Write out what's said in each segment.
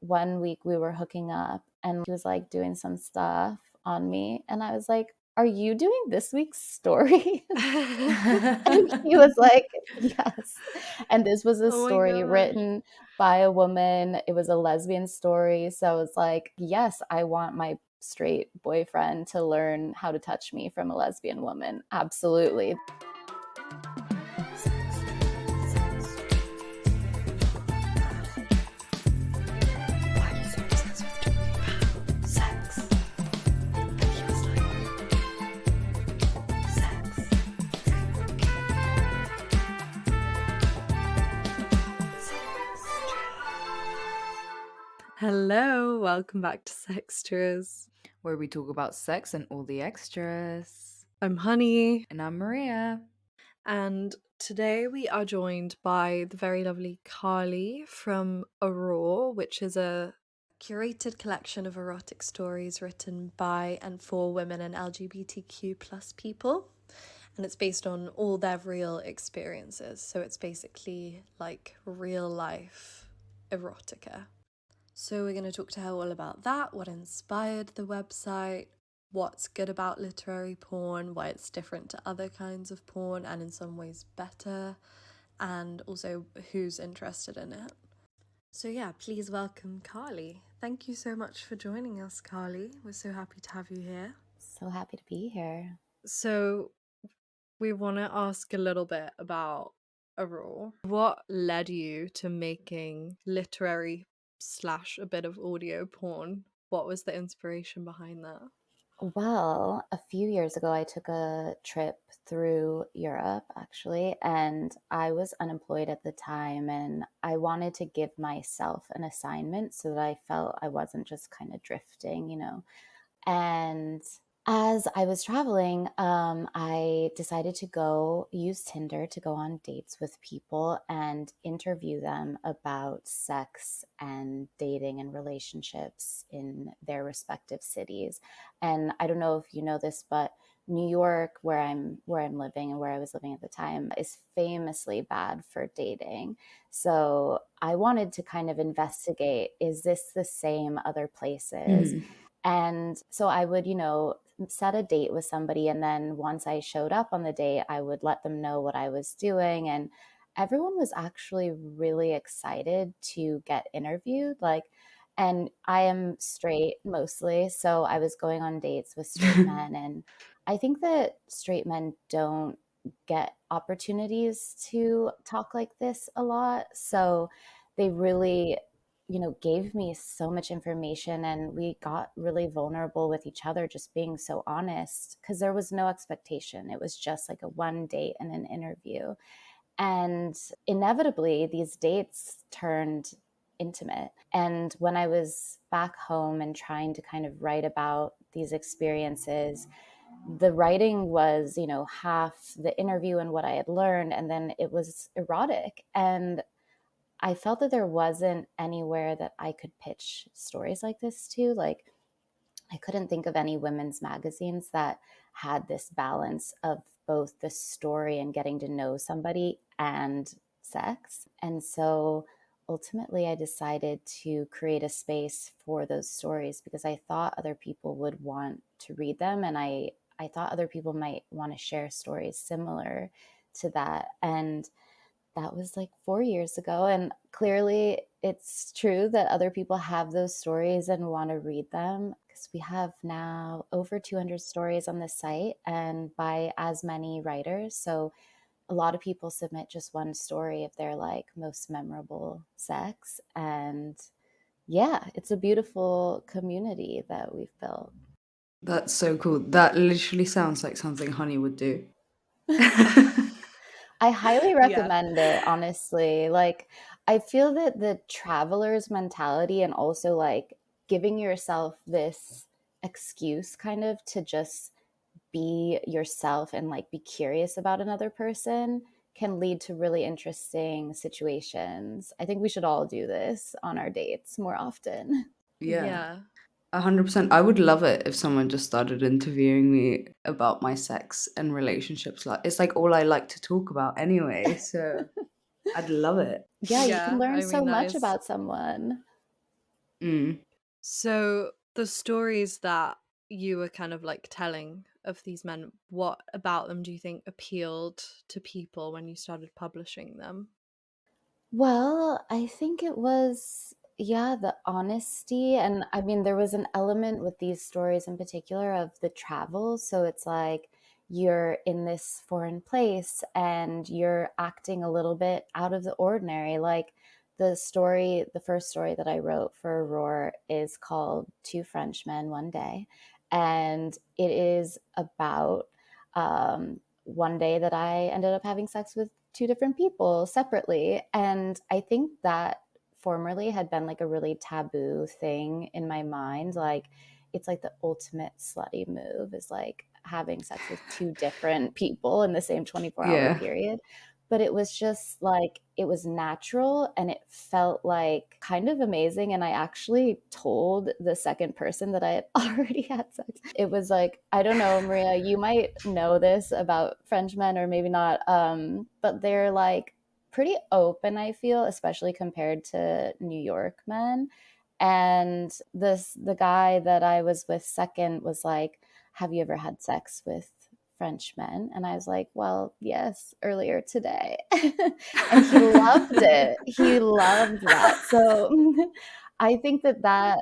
one week we were hooking up and he was like doing some stuff on me. And I was like, are you doing this week's story? And he was like, yes. And this was a Oh my story gosh. written by a woman. It was a lesbian story. So I was like, yes, I want my straight boyfriend to learn how to touch me from a lesbian woman. Absolutely. Hello, welcome back to Sextras. Where we talk about sex and all the extras. I'm Honey, And I'm Maria. and today we are joined by the very lovely Carly from Aurore, which is a curated collection of erotic stories written by and for women and LGBTQ plus people. And it's based on all their real experiences. So it's basically like real life erotica. So we're going to talk to her all about that, what inspired the website, what's good about literary porn, why it's different to other kinds of porn and in some ways better, and also who's interested in it. So yeah, please welcome Carly. Thank you so much for joining us, Carly. We're so happy to have you here. So happy to be here. So we want to ask a little bit about Aurore. What led you to making literary / a bit of audio porn? What was the inspiration behind that? Well, a few years ago, I took a trip through Europe, actually, and I was unemployed at the time. And I wanted to give myself an assignment so that I felt I wasn't just kind of drifting, you know. And as I was traveling, I decided to go use Tinder to go on dates with people and interview them about sex and dating and relationships in their respective cities. And I don't know if you know this, but New York, where I'm living and where I was living at the time, is famously bad for dating. So I wanted to kind of investigate, is this the same other places? And so I would, set a date with somebody. And then once I showed up on the date, I would let them know what I was doing. And everyone was actually really excited to get interviewed. And I am straight mostly. So I was going on dates with straight men. And I think that straight men don't get opportunities to talk like this a lot. So they really gave me so much information, and we got really vulnerable with each other, just being so honest, because there was no expectation. It was just like a one date and an interview. And inevitably, these dates turned intimate. And when I was back home and trying to kind of write about these experiences, the writing was, half the interview and what I had learned, and then it was erotic. And I felt that there wasn't anywhere that I could pitch stories like this to. Like, I couldn't think of any women's magazines that had this balance of both the story and getting to know somebody and sex. And so ultimately, I decided to create a space for those stories because I thought other people would want to read them. And I thought other people might want to share stories similar to that. And that was like 4 years ago. And clearly, it's true that other people have those stories and want to read them, because we have now over 200 stories on the site and by as many writers. So a lot of people submit just one story of their like most memorable sex. And yeah, it's a beautiful community that we've built. That's so cool. That literally sounds like something Honey would do. I highly Yeah. recommend it, honestly. Like, I feel that the traveler's mentality and also like giving yourself this excuse kind of to just be yourself and like be curious about another person can lead to really interesting situations. I think we should all do this on our dates more often. Yeah, Yeah. 100%. I would love it if someone just started interviewing me about my sex and relationships. Like, it's like all I like to talk about anyway. So I'd love it. Yeah, you can Yeah. learn I so mean, that much is about someone. Mm. So the stories that you were kind of like telling of these men, what about them do you think appealed to people when you started publishing them? Well, I think it was, yeah, the honesty. And I mean, there was an element with these stories in particular of the travel. So it's like you're in this foreign place and you're acting a little bit out of the ordinary. Like the first story that I wrote for Aurore is called Two Frenchmen, One Day. And it is about one day that I ended up having sex with two different people separately. And I think that formerly had been like a really taboo thing in my mind. Like, it's like the ultimate slutty move is like having sex with two different people in the same 24-hour Yeah. period. But it was just like, it was natural and it felt like kind of amazing. And I actually told the second person that I had already had sex. It was like, I don't know, Maria, you might know this about French men or maybe not, but they're like pretty open, I feel, especially compared to New York men. And the guy that I was with second was like, have you ever had sex with French men? And I was like, well, yes, earlier today. And he loved it. He loved that. So I think I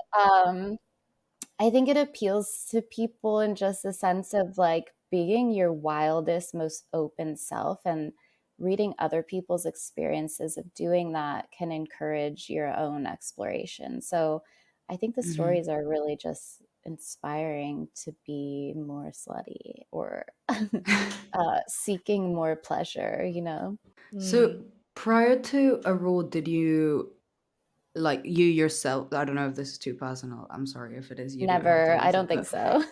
think it appeals to people in just a sense of like being your wildest, most open self, and reading other people's experiences of doing that can encourage your own exploration. So I think the Mhm. stories are really just inspiring to be more slutty or seeking more pleasure, you know? So Mm. prior to Aurore, did you like you yourself? I don't know if this is too personal. I'm sorry if it is. You don't have to Never. I answer, don't think but so.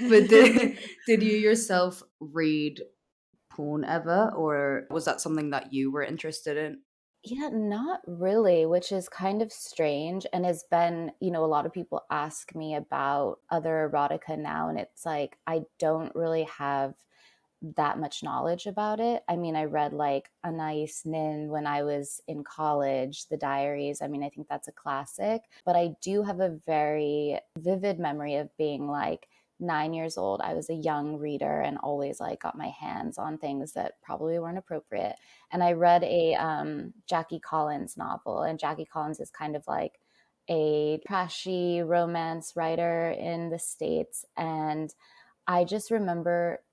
but did you yourself read porn ever, or was that something that you were interested in? Yeah, not really, which is kind of strange and has been, a lot of people ask me about other erotica now, and it's like I don't really have that much knowledge about it. I mean, I read like Anais Nin when I was in college, The Diaries. I mean, I think that's a classic, but I do have a very vivid memory of being like 9 years old. I was a young reader and always like got my hands on things that probably weren't appropriate. And I read a Jackie Collins novel, and Jackie Collins is kind of like a trashy romance writer in the States. And I just remember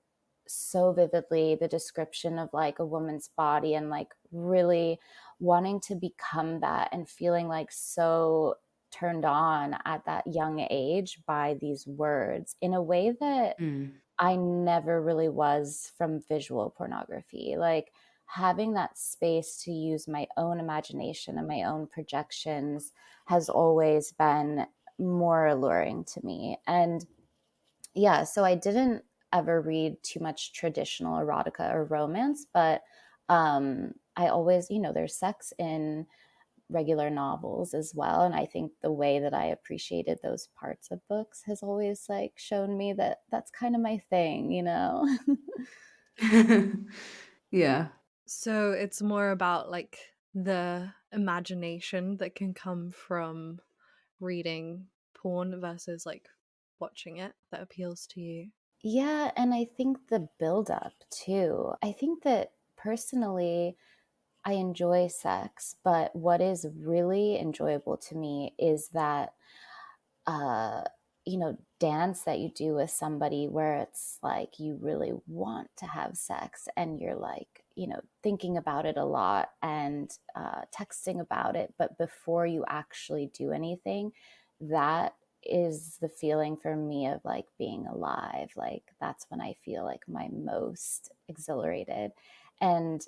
so vividly the description of like a woman's body and like really wanting to become that and feeling like so turned on at that young age by these words in a way that Mm. I never really was from visual pornography. Like having that space to use my own imagination and my own projections has always been more alluring to me. And yeah, so I didn't ever read too much traditional erotica or romance, but I always, there's sex in regular novels as well. And I think the way that I appreciated those parts of books has always like shown me that that's kind of my thing. Yeah. So it's more about like the imagination that can come from reading porn versus like watching it that appeals to you. Yeah, and I think the buildup too. I think that personally, I enjoy sex, but what is really enjoyable to me is that uh, dance that you do with somebody where it's like you really want to have sex and you're like, thinking about it a lot and texting about it. But before you actually do anything, that is the feeling for me of like being alive. Like that's when I feel like my most exhilarated. And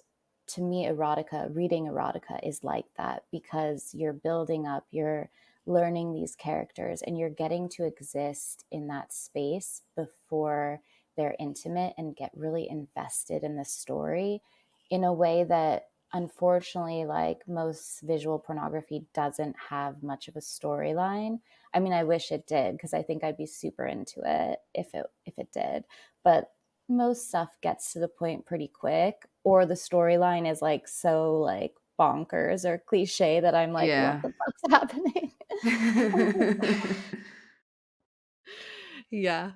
to me, reading erotica is like that because you're building up, you're learning these characters and you're getting to exist in that space before they're intimate and get really invested in the story in a way that unfortunately like most visual pornography doesn't have much of a storyline. I mean, I wish it did because I think I'd be super into it if it did, but most stuff gets to the point pretty quick, or the storyline is like so like bonkers or cliche that I'm like, what Yeah. the fuck's happening? Yeah.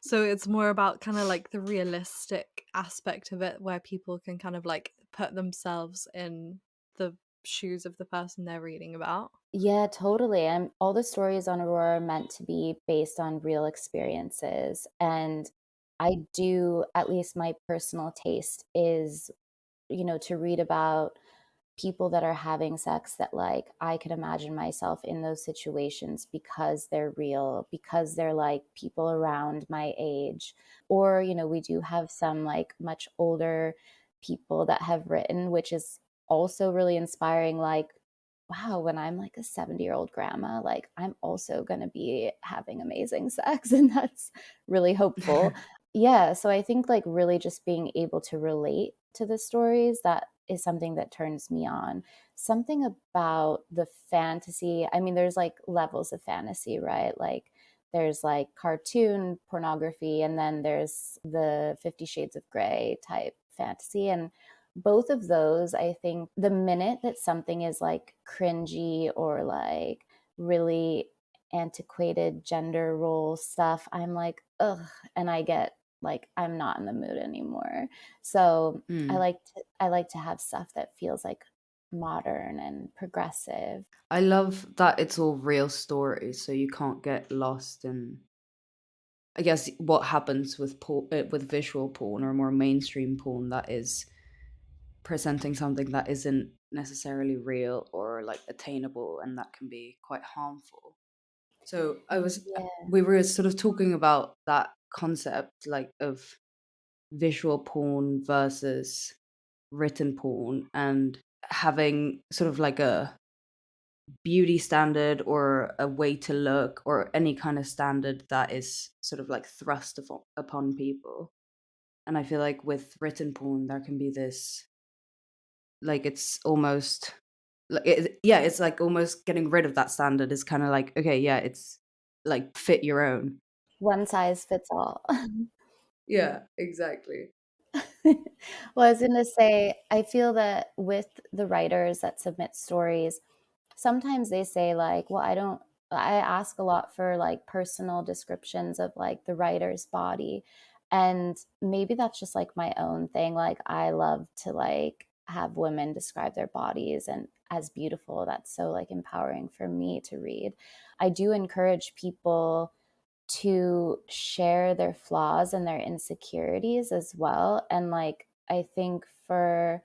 So it's more about kind of like the realistic aspect of it where people can kind of like put themselves in the shoes of the person they're reading about. Yeah, totally. And all the stories on Aurora are meant to be based on real experiences. And I do, at least my personal taste is, to read about people that are having sex that like I could imagine myself in those situations because they're real, because they're like people around my age. Or, we do have some like much older people that have written, which is also really inspiring. Like, wow, when I'm like a 70-year-old grandma, like I'm also going to be having amazing sex. And that's really hopeful. Yeah. So I think like really just being able to relate to the stories, that is something that turns me on. Something about the fantasy. I mean, there's like levels of fantasy, right? Like there's like cartoon pornography, and then there's the 50 Shades of Grey type fantasy. And both of those, I think the minute that something is like cringy or like really antiquated gender role stuff, I'm like, ugh, and I get like, I'm not in the mood anymore. So Mm. I like to have stuff that feels like modern and progressive. I love that it's all real stories, so you can't get lost in, I guess, what happens with with visual porn or more mainstream porn that is presenting something that isn't necessarily real or like attainable, and that can be quite harmful. So Yeah. we were sort of talking about that concept, like of visual porn versus written porn, and having sort of like a beauty standard or a way to look or any kind of standard that is sort of like thrust upon people. And I feel like with written porn, there can be this, like, it's almost like, yeah, it's like almost getting rid of that standard is kind of like, okay, yeah, it's like fit your own. One size fits all. Yeah, exactly. Well, I was going to say, I feel that with the writers that submit stories, sometimes they say, like, well, I ask a lot for like personal descriptions of like the writer's body. And maybe that's just like my own thing. Like, I love to like have women describe their bodies and as beautiful. That's so like empowering for me to read. I do encourage people to share their flaws and their insecurities as well. And like, I think for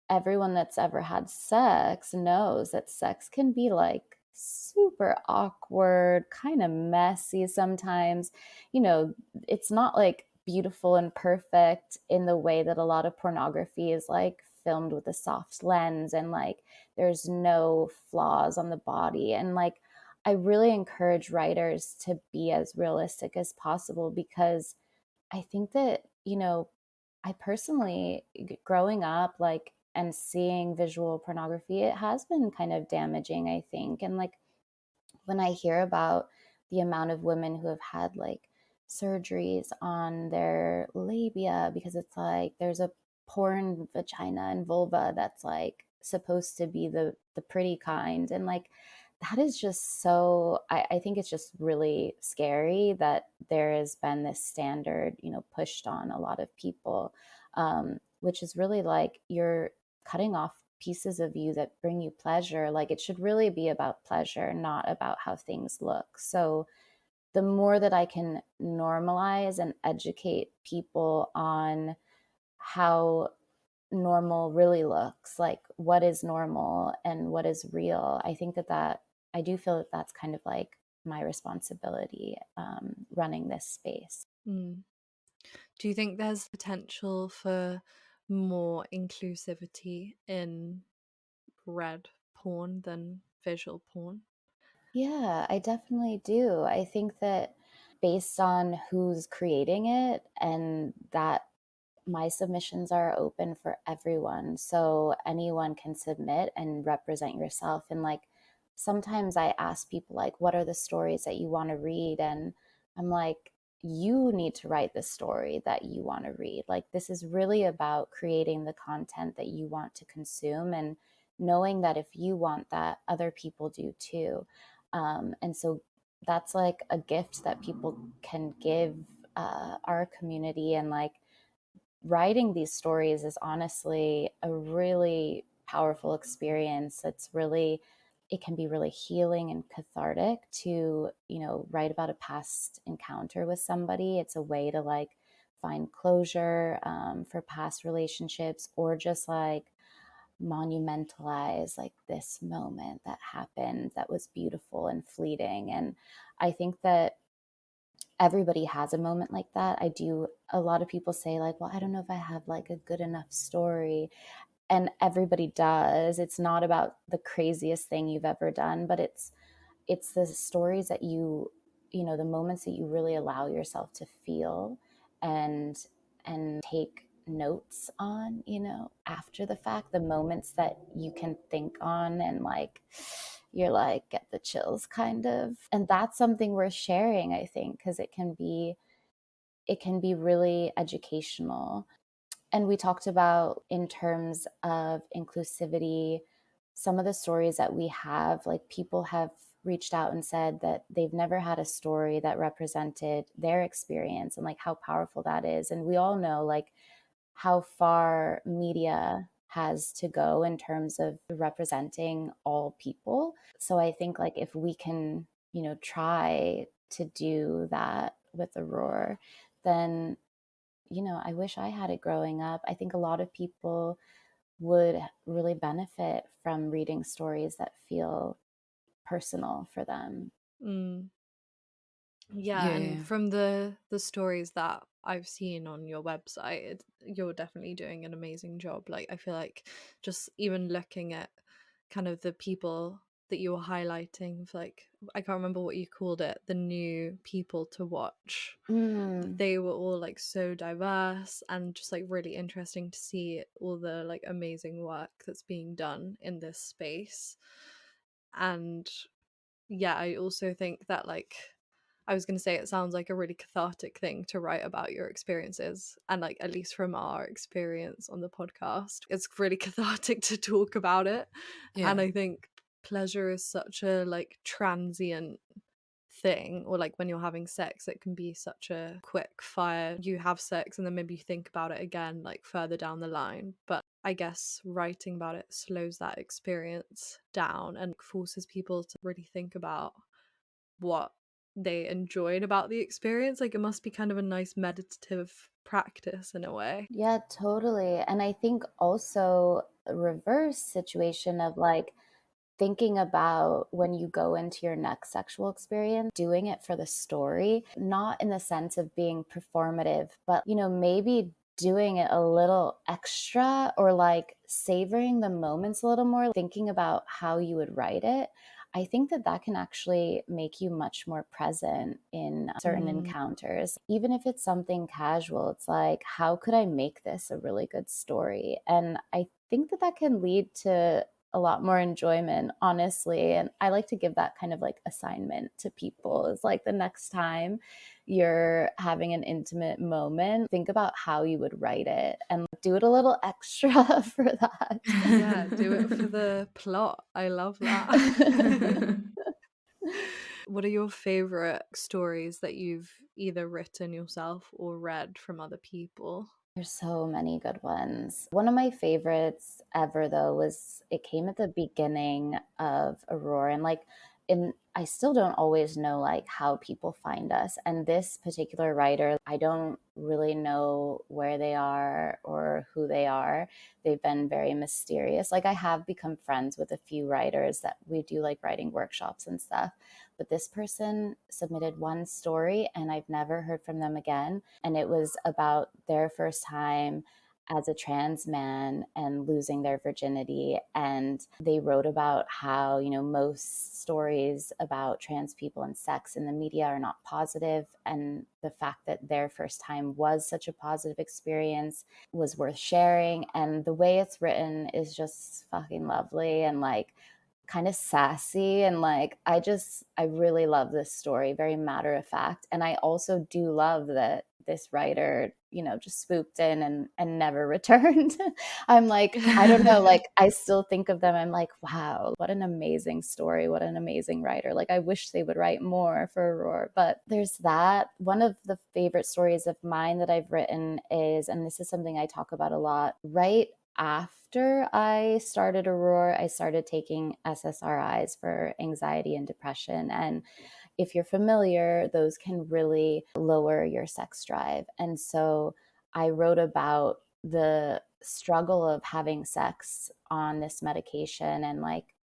everyone that's ever had sex knows that sex can be like super awkward, kind of messy sometimes. It's not like beautiful and perfect in the way that a lot of pornography is like filmed with a soft lens, and like there's no flaws on the body. And like, I really encourage writers to be as realistic as possible, because I think that, I personally, growing up, like, and seeing visual pornography, it has been kind of damaging, I think. And like, when I hear about the amount of women who have had like surgeries on their labia because it's like there's a porn vagina and vulva that's like supposed to be the pretty kind, and like that is just so, I think it's just really scary that there has been this standard, pushed on a lot of people, which is really like you're cutting off pieces of you that bring you pleasure. Like, it should really be about pleasure, not about how things look. So the more that I can normalize and educate people on how normal really looks, like what is normal and what is real, I think that I do feel that that's kind of like my responsibility, running this space. Mm. Do you think there's potential for more inclusivity in read porn than visual porn? Yeah, I definitely do. I think that based on who's creating it, and that my submissions are open for everyone. So anyone can submit and represent yourself. And like, sometimes I ask people, like, what are the stories that you want to read? And I'm like, you need to write the story that you want to read. Like, this is really about creating the content that you want to consume, and knowing that if you want that, other people do too. And so that's like a gift that people can give our community. And like writing these stories is honestly a really powerful experience. It can be really healing and cathartic to, write about a past encounter with somebody. It's a way to like find closure for past relationships, or just like monumentalize like this moment that happened that was beautiful and fleeting. And I think that everybody has a moment like that. A lot of people say like, well, I don't know if I have like a good enough story. And everybody does. It's not about the craziest thing you've ever done, but it's the stories that the moments that you really allow yourself to feel and take notes on, after the fact, the moments that you can think on and like you're like get the chills kind of. And that's something worth sharing, I think, because it can be really educational. And we talked about, in terms of inclusivity, some of the stories that we have, like people have reached out and said that they've never had a story that represented their experience, and like how powerful that is. And we all know like how far media has to go in terms of representing all people. So I think like if we can, try to do that with Aurore, then I wish I had it growing up. I think a lot of people would really benefit from reading stories that feel personal for them. Mm. Yeah, and Yeah. from the stories that I've seen on your website, you're definitely doing an amazing job. Like I feel like just even looking at kind of the people that you were highlighting, like I can't remember what you called it, the new people to watch. Mm. They were all like so diverse and just like really interesting to see all the like amazing work that's being done in this space. And yeah, I also think that like I was going to say it sounds like a really cathartic thing to write about your experiences, and like at least from our experience on the podcast, it's really cathartic to talk about it. And Yeah. I think pleasure is such a like transient thing, or like when you're having sex it can be such a quick fire, you have sex and then maybe you think about it again like further down the line. But I guess writing about it slows that experience down and forces people to really think about what they enjoyed about the experience. Like it must be kind of a nice meditative practice in a way. Yeah, totally. And I think also a reverse situation of like thinking about when you go into your next sexual experience, doing it for the story, not in the sense of being performative, but, maybe doing it a little extra, or like savoring the moments a little more, thinking about how you would write it. I think that that can actually make you much more present in certain Mm. encounters. Even if it's something casual, it's like, how could I make this a really good story? And I think that that can lead to a lot more enjoyment, honestly. And I like to give that kind of like assignment to people, is like the next time you're having an intimate moment, think about how you would write it and do it a little extra for that. Yeah, do it for the plot. I love that. What are your favorite stories that you've either written yourself or read from other people? There's so many good ones. One of my favorites ever, though, was it came at the beginning of Aurora, and like, I still don't always know like how people find us. And this particular writer, I don't really know where they are or who they are. They've been very mysterious. Like I have become friends with a few writers that we do like writing workshops and stuff. But this person submitted one story and I've never heard from them again. And it was about their first time as a trans man and losing their virginity. And they wrote about how, most stories about trans people and sex in the media are not positive. And the fact that their first time was such a positive experience was worth sharing. And the way it's written is just fucking lovely and like kind of sassy. And like, I really love this story, very matter of fact. And I also do love that this writer, just swooped in and never returned. I'm like, I don't know, like I still think of them. I'm like, wow, what an amazing story. What an amazing writer. Like I wish they would write more for Aurore. But there's that. One of the favorite stories of mine that I've written is, and this is something I talk about a lot, right after I started Aurore, I started taking SSRIs for anxiety and depression. And if you're familiar, those can really lower your sex drive. And so I wrote about the struggle of having sex on this medication, and like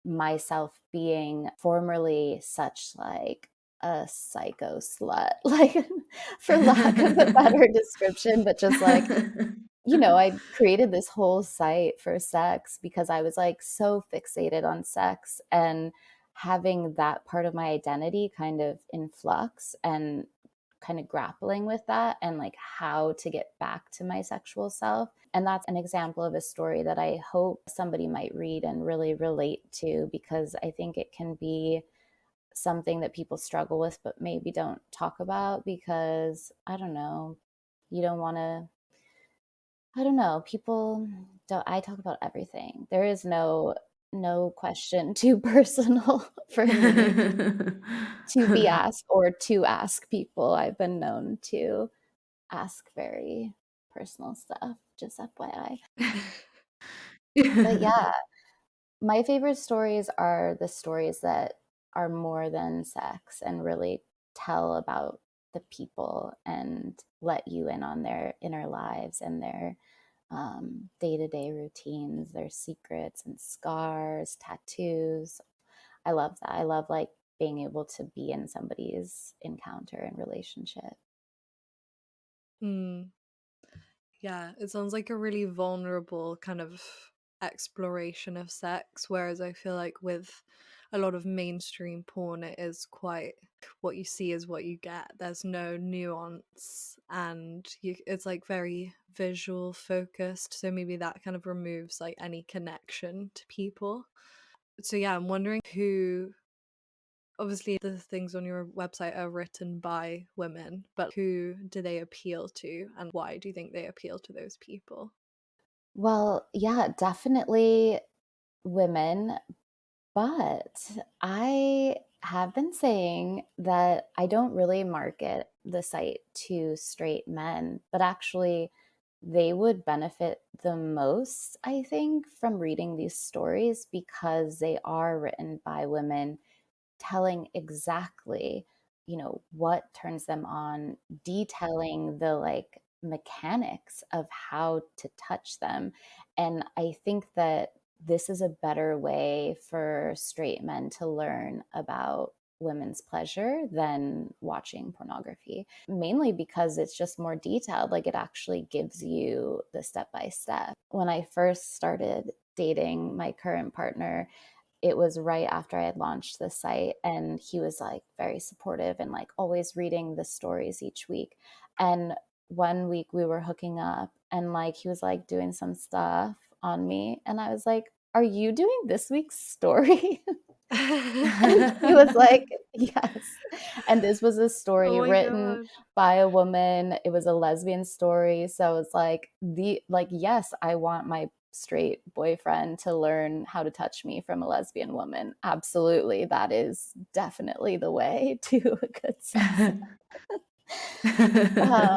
myself being formerly such like a psycho slut, like for lack of a better description, but just like, I created this whole site for sex because I was like so fixated on sex, and having that part of my identity kind of in flux, and kind of grappling with that and like how to get back to my sexual self. And that's an example of a story that I hope somebody might read and really relate to, because I think it can be something that people struggle with but maybe don't talk about, because I don't know, you don't want to, I don't know. People don't. I talk about everything. There is no question too personal for me to be asked or to ask people. I've been known to ask very personal stuff, just FYI. But yeah, my favorite stories are the stories that are more than sex and really tell about the people and let you in on their inner lives and their day-to-day routines, their secrets and scars, tattoos. I love that. I love like being able to be in somebody's encounter and relationship. Mm. Yeah, it sounds like a really vulnerable kind of exploration of sex, whereas I feel like with a lot of mainstream porn, it is quite what you see is what you get. There's no nuance, and it's like very visual focused. So maybe that kind of removes like any connection to people. So yeah, I'm wondering who. Obviously, the things on your website are written by women, but who do they appeal to, and why do you think they appeal to those people? Well, yeah, definitely women, but I have been saying that I don't really market the site to straight men, but actually they would benefit the most, I think, from reading these stories, because they are written by women telling exactly, what turns them on, detailing the like mechanics of how to touch them. And I think that this is a better way for straight men to learn about women's pleasure than watching pornography, mainly because it's just more detailed. Like it actually gives you the step by step. When I first started dating my current partner, it was right after I had launched the site, and he was like very supportive and like always reading the stories each week. And one week we were hooking up, and like he was like doing some stuff on me, and I was like, "Are you doing this week's story?" And he was like, "Yes." And this was a Oh story my written god. by a woman. It was a lesbian story. So it's like yes, I want my straight boyfriend to learn how to touch me from a lesbian woman. Absolutely. That is definitely the way to a good sex. So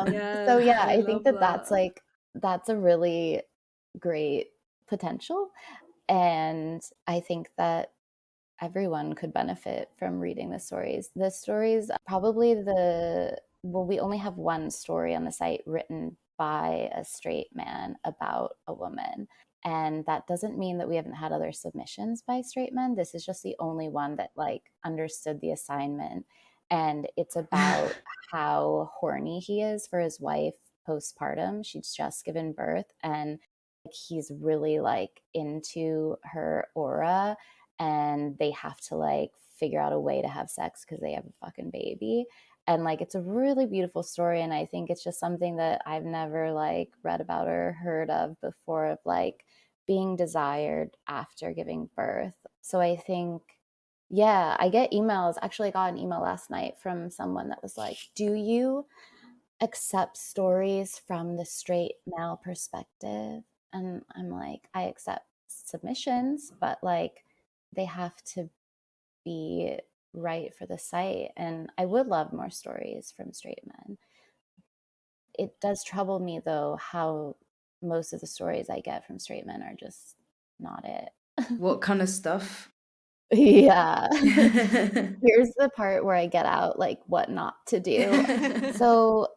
Yes, yeah, I I think love that that. that's a really great potential. And I think that everyone could benefit from reading the stories. The stories, probably well, we only have one story on the site written by a straight man about a woman. And that doesn't mean that we haven't had other submissions by straight men. This is just the only one that like understood the assignment. And it's about how horny he is for his wife postpartum. She's just given birth, and like, he's really like into her aura, and they have to like figure out a way to have sex because they have a fucking baby. And like it's a really beautiful story, and I think it's just something that I've never like read about or heard of before, of like being desired after giving birth. So I think, yeah, I get emails. Actually, I got an email last night from someone that was like, "Do you accept stories from the straight male perspective. And I'm like, I accept submissions, but like they have to be right for the site. And I would love more stories from straight men. It does trouble me though how most of the stories I get from straight men are just not it. What kind of stuff? Yeah. Here's the part where I get out like what not to do. So,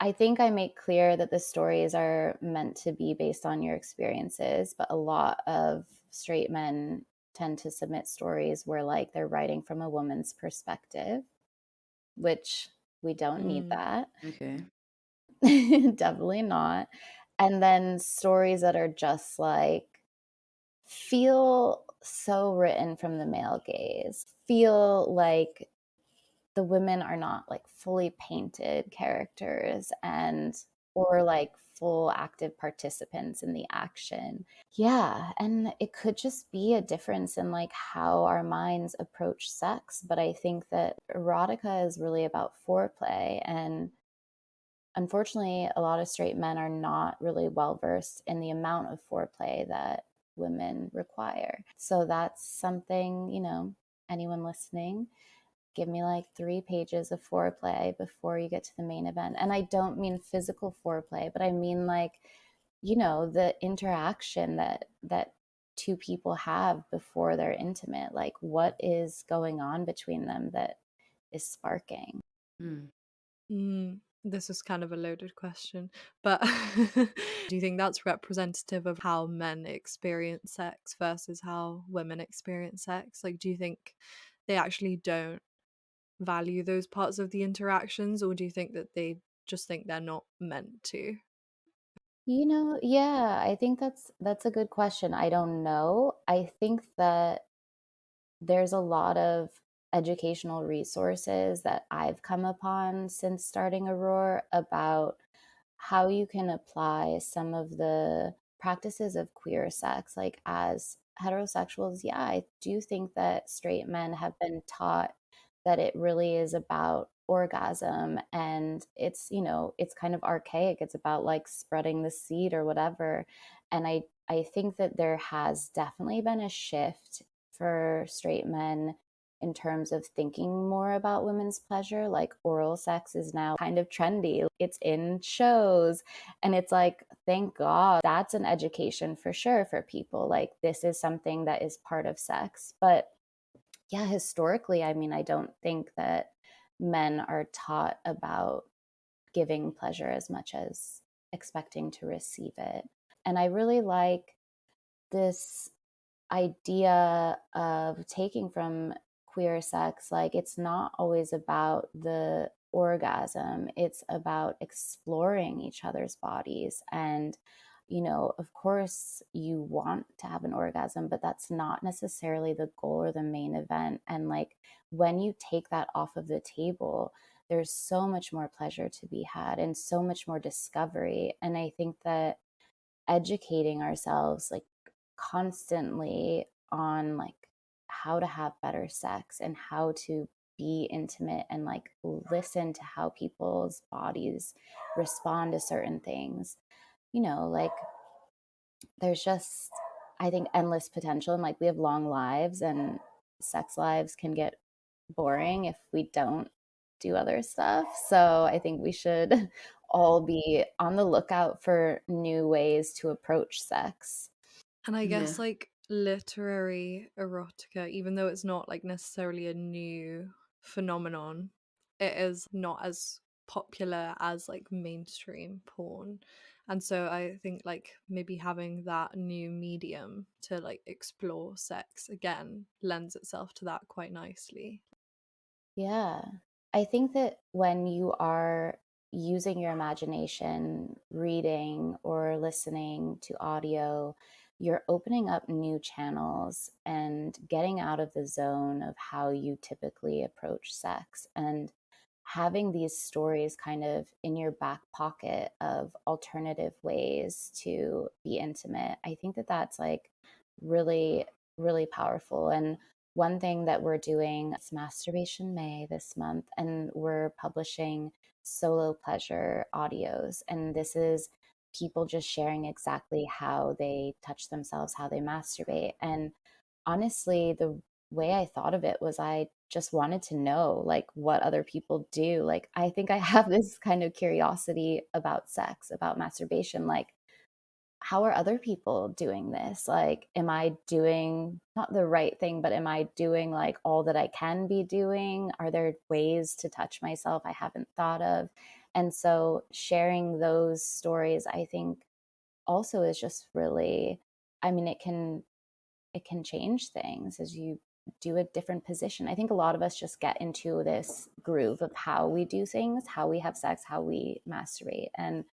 I think I make clear that the stories are meant to be based on your experiences, but a lot of straight men tend to submit stories where like they're writing from a woman's perspective, which we don't need Mm. that. Okay. Definitely not. And then stories that are just like feel so written from the male gaze, feel like the women are not like fully painted characters and or like full active participants in the action. Yeah, and it could just be a difference in like how our minds approach sex, but I think that erotica is really about foreplay, and unfortunately a lot of straight men are not really well versed in the amount of foreplay that women require. So that's something, anyone listening, give me like 3 pages of foreplay before you get to the main event. And I don't mean physical foreplay, but I mean like, the interaction that two people have before they're intimate. Like what is going on between them that is sparking? Mm. This is kind of a loaded question, but do you think that's representative of how men experience sex versus how women experience sex? Like, do you think they actually don't value those parts of the interactions, or do you think that they just think they're not meant to? Yeah, I think that's a good question. I don't know. I think that there's a lot of educational resources that I've come upon since starting Aurore about how you can apply some of the practices of queer sex. Like as heterosexuals, yeah, I do think that straight men have been taught that it really is about orgasm, and it's kind of archaic. It's about like spreading the seed or whatever. And I think that there has definitely been a shift for straight men in terms of thinking more about women's pleasure. Like oral sex is now kind of trendy. It's in shows. And it's like, thank God that's an education for sure for people. Like this is something that is part of sex. But yeah, historically, I mean, I don't think that men are taught about giving pleasure as much as expecting to receive it. And I really like this idea of taking from queer sex, like it's not always about the orgasm, it's about exploring each other's bodies. And of course you want to have an orgasm, but that's not necessarily the goal or the main event. And like when you take that off of the table, there's so much more pleasure to be had and so much more discovery. And I think that educating ourselves like constantly on like how to have better sex and how to be intimate and like listen to how people's bodies respond to certain things, like there's just, I think, endless potential, and like we have long lives, and sex lives can get boring if we don't do other stuff. So I think we should all be on the lookout for new ways to approach sex. And I Yeah. guess like literary erotica, even though it's not like necessarily a new phenomenon, it is not as popular as like mainstream porn. And so I think like maybe having that new medium to like explore sex again lends itself to that quite nicely. Yeah. I think that when you are using your imagination, reading or listening to audio, you're opening up new channels and getting out of the zone of how you typically approach sex, and having these stories kind of in your back pocket of alternative ways to be intimate. I think that that's like really, really powerful. And one thing that we're doing, it's Masturbation May this month, and we're publishing solo pleasure audios. And this is people just sharing exactly how they touch themselves, how they masturbate. And honestly, the way I thought of it was I just wanted to know like what other people do. Like I think I have this kind of curiosity about sex, about masturbation. Like how are other people doing this? Like, am I doing not the right thing, but am I doing like all that I can be doing? Are there ways to touch myself I haven't thought of? And so sharing those stories, I think also is just really, I mean, it can change things as you do a different position. I think a lot of us just get into this groove of how we do things, how we have sex, how we masturbate. And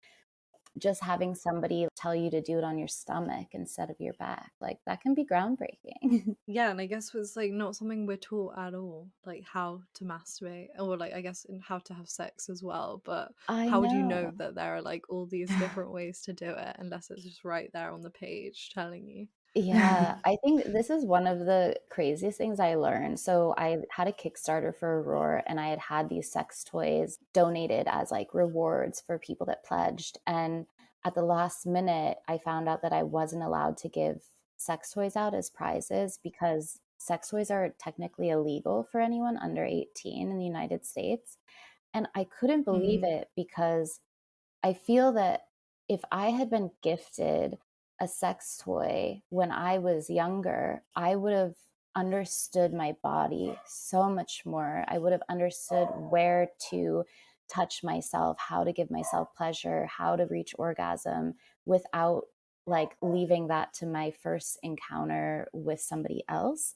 just having somebody tell you to do it on your stomach instead of your back, like that can be groundbreaking. Yeah, and I guess it's like not something we're taught at all, like how to masturbate, or like I guess in how to have sex as well. But I how would you know know. that there are like all these different ways to do it unless it's just right there on the page telling you? Yeah, I think this is one of the craziest things I learned. So I had a Kickstarter for Aurore, and I had had these sex toys donated as like rewards for people that pledged. And at the last minute, I found out that I wasn't allowed to give sex toys out as prizes because sex toys are technically illegal for anyone under 18 in the United States. And I couldn't believe Mm. it because I feel that if I had been gifted a sex toy when I was younger, I would have understood my body so much more. I would have understood where to touch myself, how to give myself pleasure, how to reach orgasm without like leaving that to my first encounter with somebody else.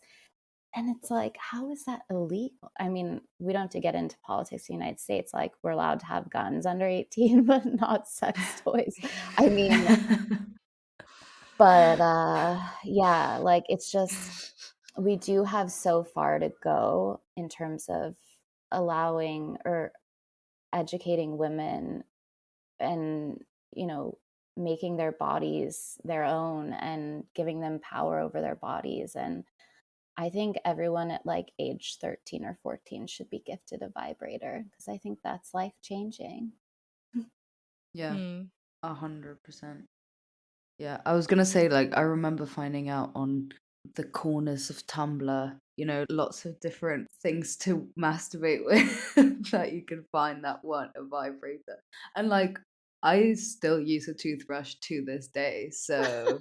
And it's like, how is that illegal? I mean, we don't have to get into politics in the United States. Like, we're allowed to have guns under 18, but not sex toys. I mean, but yeah, like it's just we do have so far to go in terms of allowing or educating women and, you know, making their bodies their own and giving them power over their bodies. And I think everyone at like age 13 or 14 should be gifted a vibrator because I think that's life changing. Yeah, Mm. 100%. Yeah, I was gonna say, like, I remember finding out on the corners of Tumblr, lots of different things to masturbate with that you can find that want a vibrator. And like, I still use a toothbrush to this day, so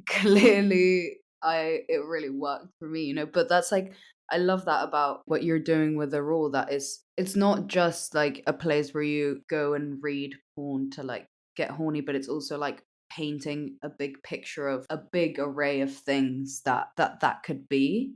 clearly it really worked for me, but that's like I love that about what you're doing with the rule, that is it's not just like a place where you go and read porn to like get horny, but it's also like painting a big picture of a big array of things that could be.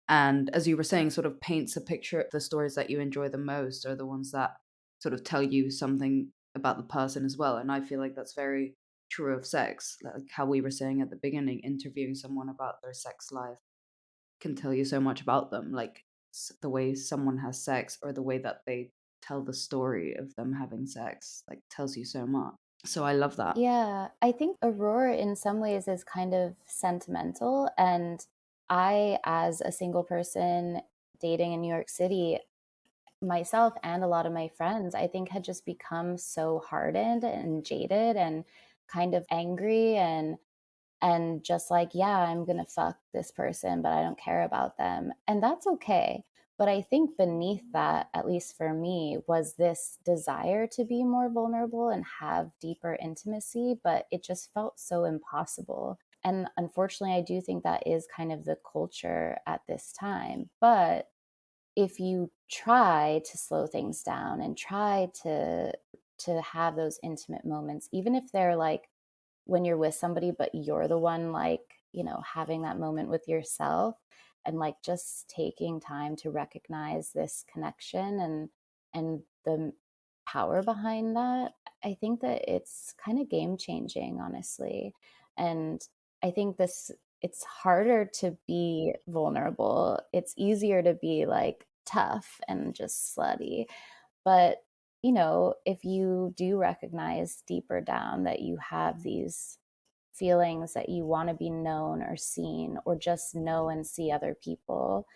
And as you were saying, sort of paints a picture. The stories that you enjoy the most are the ones that sort of tell you something about the person as well. And I feel like that's very true of sex. Like how we were saying at the beginning, interviewing someone about their sex life can tell you so much about them. Like the way someone has sex or the way that they tell the story of them having sex, like tells you so much. So I love that. Yeah, I think Aurora in some ways is kind of sentimental. And I, as a single person dating in New York City, myself and a lot of my friends, I think had just become so hardened and jaded and kind of angry and just like, yeah, I'm going to fuck this person, but I don't care about them. And that's okay. But I think beneath that, at least for me, was this desire to be more vulnerable and have deeper intimacy, but it just felt so impossible. And unfortunately, I do think that is kind of the culture at this time. But if you try to slow things down and try to have those intimate moments, even if they're like when you're with somebody, but you're the one like, having that moment with yourself and like just taking time to recognize this connection and the power behind that, I think that it's kind of game changing, honestly. And I think it's harder to be vulnerable. It's easier to be like tough and just slutty. But if you do recognize deeper down that you have these feelings that you want to be known or seen, or just know and see other people,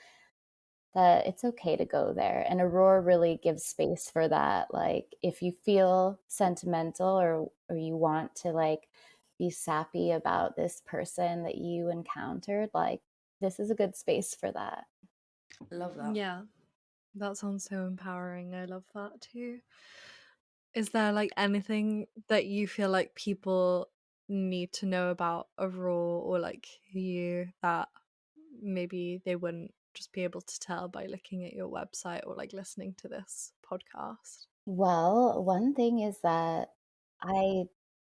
that it's okay to go there. And Aurora really gives space for that. Like if you feel sentimental, or you want to like be sappy about this person that you encountered, like this is a good space for that. Love that. Yeah, that sounds so empowering. I love that too. Is there like anything that you feel like people need to know about Aurore or like you that maybe they wouldn't just be able to tell by looking at your website or like listening to this podcast? Well, one thing is that I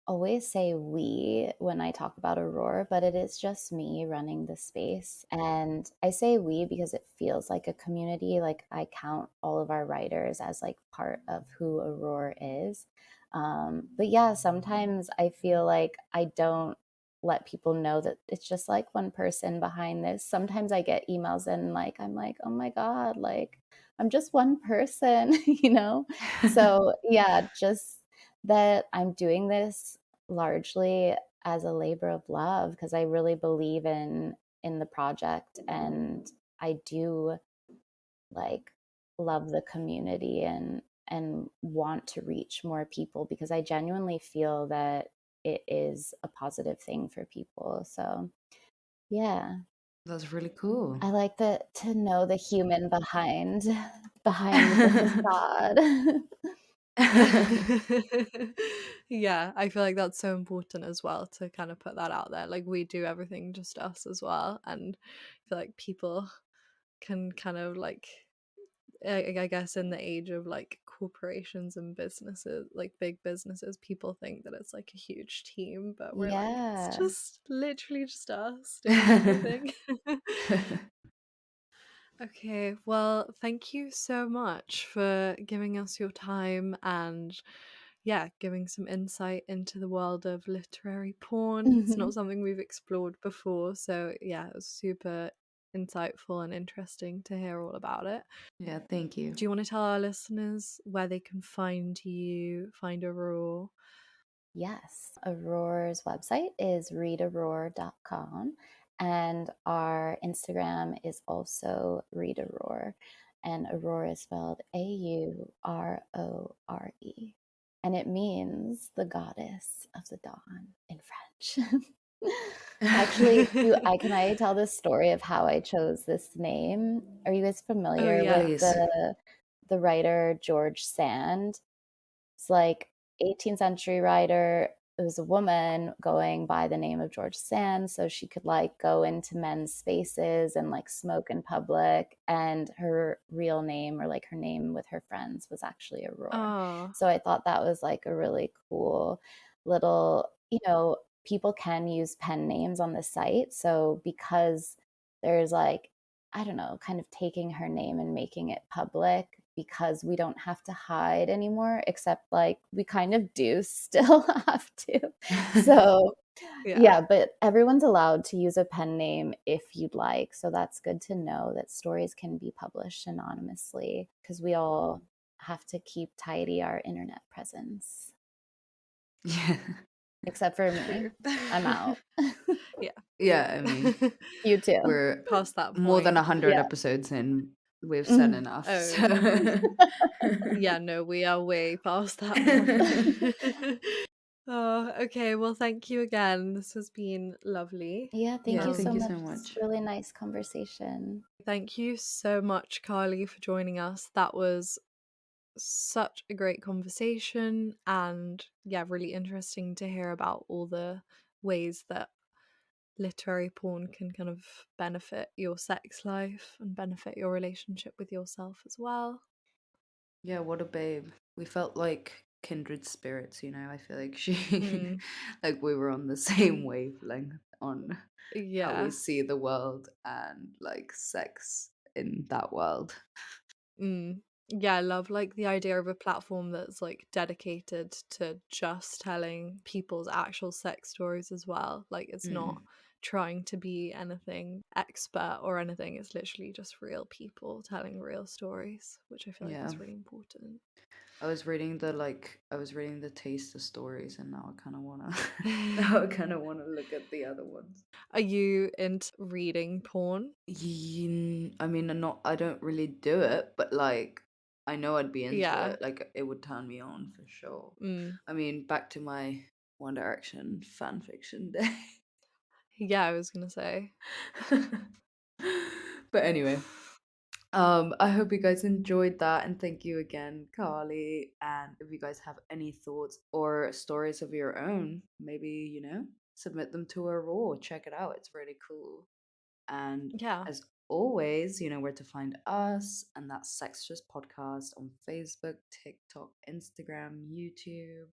always say we when I talk about Aurora, but it is just me running the space. And I say we because it feels like a community. Like I count all of our writers as like part of who Aurora is. But yeah, sometimes I feel like I don't let people know that it's just like one person behind this. Sometimes I get emails and like I'm like, oh my God, like I'm just one person, you know? So, yeah, just that I'm doing this largely as a labor of love because I really believe in the project, and I do like love the community and want to reach more people because I genuinely feel that it is a positive thing for people. So, yeah. That's really cool. I like to know the human behind the facade. Yeah, I feel like that's so important as well to kind of put that out there. Like we do everything just us as well, and I feel like people can kind of like I guess in the age of like corporations and businesses, like big businesses, people think that it's like a huge team, but we're like, it's Yeah. just literally just us doing everything. Okay, well, thank you so much for giving us your time and yeah, giving some insight into the world of literary porn. It's not Mhm. something we've explored before, so yeah, it was super insightful and interesting to hear all about it. Yeah, thank you. Do you want to tell our listeners where they can find you, find Aurore? Yes. Aurore's website is readaurore.com, and our Instagram is also readaurore, and Aurore is spelled Aurore, and it means the goddess of the dawn in French. Actually, can I tell the story of how I chose this name? Are you guys Oh familiar with yeah. Please. the writer George Sand? It's like 18th century writer. It was a woman going by the name of George Sand, so she could like go into men's spaces and like smoke in public. And her real name, or like her name with her friends, was actually Aurore. Oh. So I thought that was like a really cool little, people can use pen names on the site. So because there's like, I don't know, kind of taking her name and making it public, because we don't have to hide anymore, except like we kind of do still have to. So, Yeah. yeah, but everyone's allowed to use a pen name if you'd like. So that's good to know that stories can be published anonymously because we all have to keep tidy our internet presence, Yeah. except for me. True. I'm out. Yeah. Yeah, I mean, You too. we're Past that more than point. 100 Yeah. episodes in. We've said Mhm. enough. Oh. So. Yeah, no, we are way past that point. Oh, okay. Well, thank you again. This has been lovely. Yeah, thank Yeah, you so thank you much. so It's much. really nice conversation. Thank you so much, Carly, for joining us. That was such a great conversation and yeah, really interesting to hear about all the ways that literary porn can kind of benefit your sex life and benefit your relationship with yourself as well. Yeah, what a babe. We felt like kindred spirits, I feel like she Mm, like we were on the same wavelength on how we yeah. see the world and like sex in that world. Mm. Yeah, I love like the idea of a platform that's like dedicated to just telling people's actual sex stories as well. Like it's not Mm. trying to be anything expert or anything. It's literally just real people telling real stories, which I feel like Yeah. is really important. I was reading the taster stories, and now I kind of wanna now I kind of wanna look at the other ones. Are you into reading porn? I mean, I don't really do it, but like I know I'd be into Yeah. it. Like it would turn me on for sure. Mm. I mean, back to my One Direction fan fiction day. Yeah, I was gonna say. But anyway, I hope you guys enjoyed that, and thank you again, Carly. And if you guys have any thoughts or stories of your own, maybe, submit them to Aurore. Check it out. It's really cool. And Yeah. as always, you know where to find us, and that's Sextras Podcast on Facebook, TikTok, Instagram, YouTube.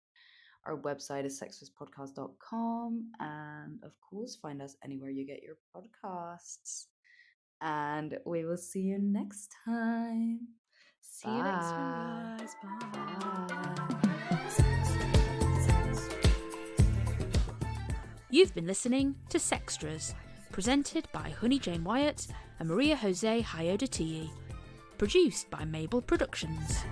Our website is sextraspodcast.com. And of course, find us anywhere you get your podcasts. And we will see you next time. See you next time, Bye. guys. You've been listening to Sextras, presented by Honey Jane Wyatt and Maria Jose Hayodatiyi, produced by Mabel Productions.